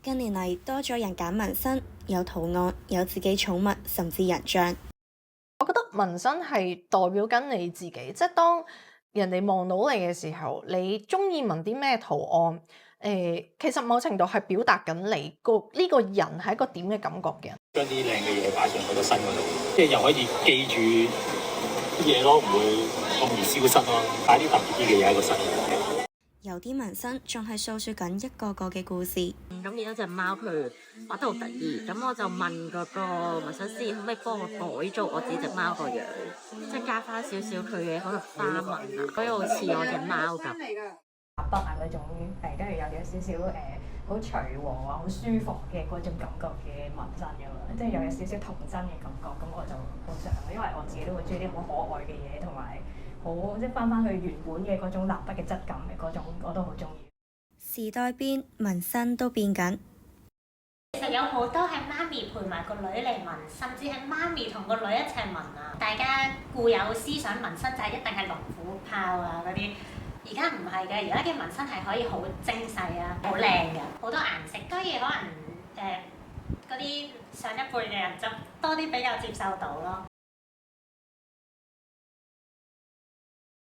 近年嚟多咗人揀紋身，有圖案，有自己寵物，甚至人像。我覺得紋身係代表緊你自己，即係當人哋望到你嘅時候，你中意紋啲咩圖案？其實某程度係表達緊你呢個人係一個點嘅感覺嘅人。將啲靚嘅嘢擺上去個身嗰度，即係又可以記住啲嘢咯，唔會咁易消失咯。擺啲特別啲嘅嘢喺個身度。有啲紋身仲係訴說緊一個個嘅故事。咁見到隻貓佢畫得好得意，咁我就問嗰個紋身師可唔可以幫我改造我自己隻貓個樣，即係加翻少少佢嘅可能花紋啊，所以好似我隻貓咁。筆啊嗰種跟住有少少好隨和啊，好舒服嘅嗰種感覺嘅紋身咁樣，即係又有少少童真嘅感覺，咁我就好想，因為我自己都會中意啲好可愛嘅嘢，同埋好即係翻去原本嘅嗰種蠟筆嘅質感嘅嗰種，我都好中意。時代變，紋身都變緊。其實有好多係媽咪陪埋個女嚟紋，甚至係媽咪同個女一齊紋啊！大家固有思想紋身就係一定係龍虎豹啊嗰啲，而家唔係嘅，而家嘅紋身係可以好精細啊，好靚嘅，好多顏色，所以可能嗰啲上一輩嘅人就多啲比較接受到咯。